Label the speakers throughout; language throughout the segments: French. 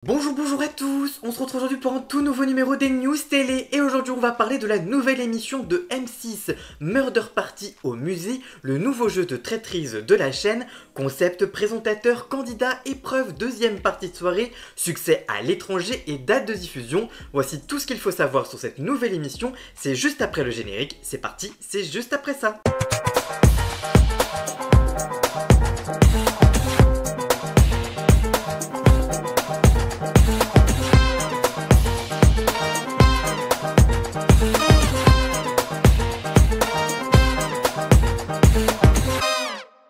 Speaker 1: Bonjour à tous, on se retrouve aujourd'hui pour un tout nouveau numéro des News Télé et aujourd'hui on va parler de la nouvelle émission de M6, Murder Party au musée, le nouveau jeu de traîtrise de la chaîne, concept, présentateur, candidat, épreuve, deuxième partie de soirée, succès à l'étranger et date de diffusion. Voici tout ce qu'il faut savoir sur cette nouvelle émission, c'est juste après le générique, c'est parti, c'est juste après ça.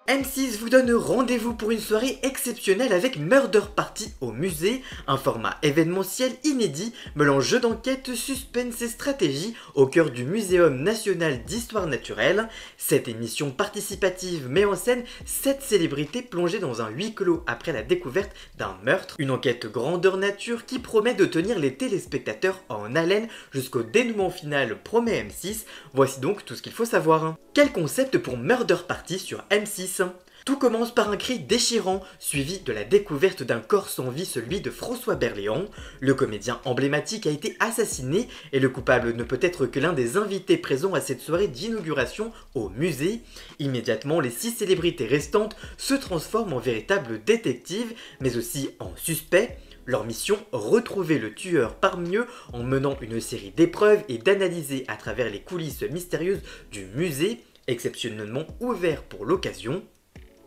Speaker 1: M6 vous donne rendez-vous pour une soirée exceptionnelle avec Murder Party au musée, un format événementiel inédit mêlant jeu d'enquête, suspense et stratégie au cœur du Muséum national d'histoire naturelle. Cette émission participative met en scène 7 célébrités plongées dans un huis clos après la découverte d'un meurtre, une enquête grandeur nature qui promet de tenir les téléspectateurs en haleine jusqu'au dénouement final, promet M6. Voici donc tout ce qu'il faut savoir. Quel concept pour Murder Party sur M6? Tout commence par un cri déchirant, suivi de la découverte d'un corps sans vie, celui de François Berléand. Le comédien emblématique a été assassiné et le coupable ne peut être que l'un des invités présents à cette soirée d'inauguration au musée. Immédiatement, les 6 célébrités restantes se transforment en véritables détectives, mais aussi en suspects. Leur mission, retrouver le tueur parmi eux en menant une série d'épreuves et d'analyser à travers les coulisses mystérieuses du musée, exceptionnellement ouvert pour l'occasion.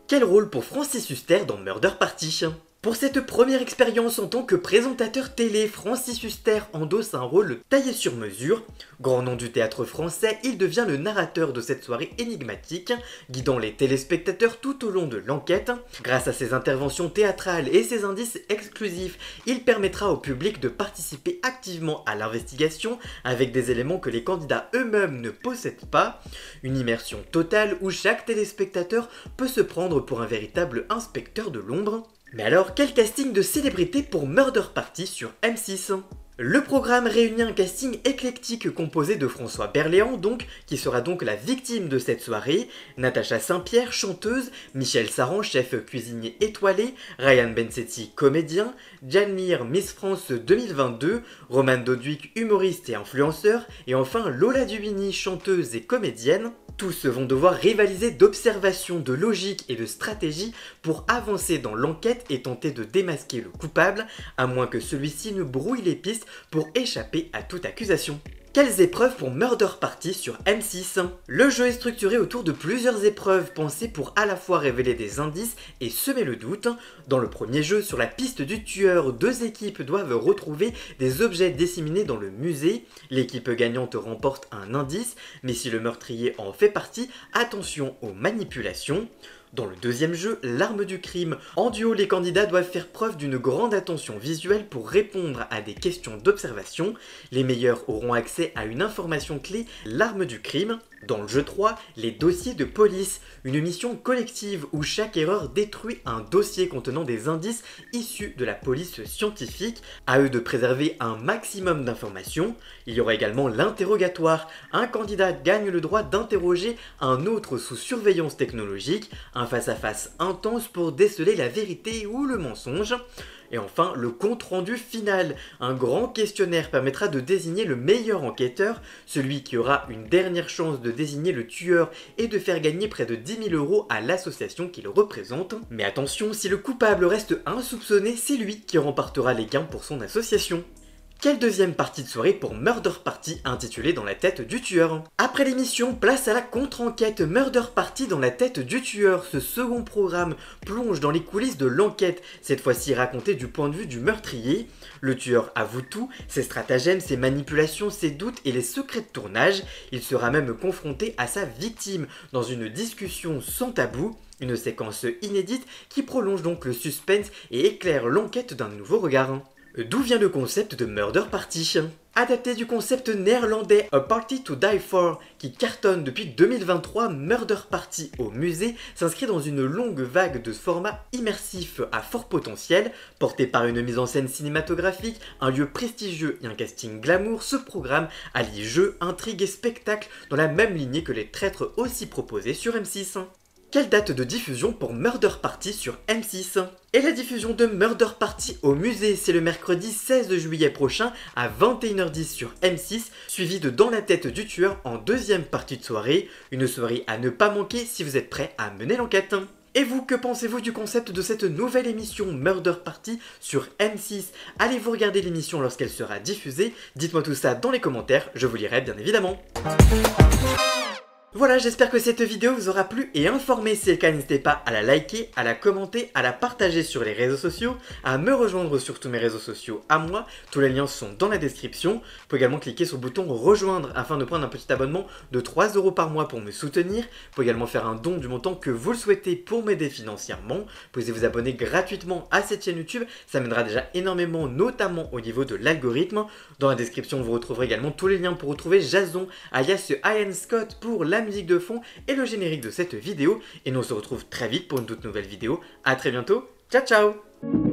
Speaker 1: Quel rôle pour Francis Huster dans Murder Party? Pour cette première expérience en tant que présentateur télé, Francis Huster endosse un rôle taillé sur mesure. Grand nom du théâtre français, il devient le narrateur de cette soirée énigmatique, guidant les téléspectateurs tout au long de l'enquête. Grâce à ses interventions théâtrales et ses indices exclusifs, il permettra au public de participer activement à l'investigation avec des éléments que les candidats eux-mêmes ne possèdent pas. Une immersion totale où chaque téléspectateur peut se prendre pour un véritable inspecteur de l'ombre. Mais alors, quel casting de célébrités pour Murder Party sur M6? Le programme réunit un casting éclectique composé de François Berléand qui sera donc la victime de cette soirée, Natacha Saint-Pierre, chanteuse, Michel Saran, chef cuisinier étoilé, Ryan Bensetti, comédien, Janmire, Miss France 2022, Roman Doduic, humoriste et influenceur, et enfin Lola Dubini, chanteuse et comédienne. Tous vont devoir rivaliser d'observation, de logique et de stratégie pour avancer dans l'enquête et tenter de démasquer le coupable, à moins que celui-ci ne brouille les pistes pour échapper à toute accusation. Quelles épreuves pour Murder Party sur M6? Le jeu est structuré autour de plusieurs épreuves pensées pour à la fois révéler des indices et semer le doute. Dans le premier jeu, sur la piste du tueur, 2 équipes doivent retrouver des objets disséminés dans le musée. L'équipe gagnante remporte un indice, mais si le meurtrier en fait partie, attention aux manipulations. Dans le deuxième jeu, l'arme du crime, en duo les candidats doivent faire preuve d'une grande attention visuelle pour répondre à des questions d'observation. Les meilleurs auront accès à une information clé, l'arme du crime. Dans le jeu 3, les dossiers de police, une mission collective où chaque erreur détruit un dossier contenant des indices issus de la police scientifique. À eux de préserver un maximum d'informations. Il y aura également l'interrogatoire. Un candidat gagne le droit d'interroger un autre sous surveillance technologique. Un face-à-face intense pour déceler la vérité ou le mensonge. Et enfin, le compte-rendu final. Un grand questionnaire permettra de désigner le meilleur enquêteur, celui qui aura une dernière chance de désigner le tueur et de faire gagner près de 10 000 € à l'association qu'il représente. Mais attention, si le coupable reste insoupçonné, c'est lui qui remportera les gains pour son association. Quelle deuxième partie de soirée pour Murder Party intitulée Dans la tête du tueur? Après l'émission, place à la contre-enquête Murder Party dans la tête du tueur. Ce second programme plonge dans les coulisses de l'enquête, cette fois-ci racontée du point de vue du meurtrier. Le tueur avoue tout, ses stratagèmes, ses manipulations, ses doutes et les secrets de tournage. Il sera même confronté à sa victime dans une discussion sans tabou. Une séquence inédite qui prolonge donc le suspense et éclaire l'enquête d'un nouveau regard. D'où vient le concept de Murder Party? Adapté du concept néerlandais A Party to Die For, qui cartonne depuis 2023, Murder Party au musée s'inscrit dans une longue vague de formats immersifs à fort potentiel. Porté par une mise en scène cinématographique, un lieu prestigieux et un casting glamour, ce programme allie jeu, intrigue et spectacle dans la même lignée que les traîtres aussi proposés sur M6. quelle date de diffusion pour Murder Party sur M6? Et la diffusion de Murder Party au musée, c'est le mercredi 16 juillet prochain à 21h10 sur M6, suivi de Dans la tête du tueur en deuxième partie de soirée, une soirée à ne pas manquer si vous êtes prêts à mener l'enquête. Et vous, que pensez-vous du concept de cette nouvelle émission Murder Party sur M6? Allez-vous regarder l'émission lorsqu'elle sera diffusée? Dites-moi tout ça dans les commentaires, je vous lirai bien évidemment. Voilà, j'espère que cette vidéo vous aura plu et informé. Si c'est le cas, n'hésitez pas à la liker, à la commenter, à la partager sur les réseaux sociaux, à me rejoindre sur tous mes réseaux sociaux à moi. Tous les liens sont dans la description. Vous pouvez également cliquer sur le bouton rejoindre afin de prendre un petit abonnement de 3 € par mois pour me soutenir. Vous pouvez également faire un don du montant que vous le souhaitez pour m'aider financièrement. Vous pouvez vous abonner gratuitement à cette chaîne YouTube. Ça m'aidera déjà énormément, notamment au niveau de l'algorithme. Dans la description, vous retrouverez également tous les liens pour retrouver Jason, alias Ian Scott pour la musique de fond et le générique de cette vidéo. Et nous on se retrouve très vite pour une toute nouvelle vidéo. A très bientôt. Ciao ciao.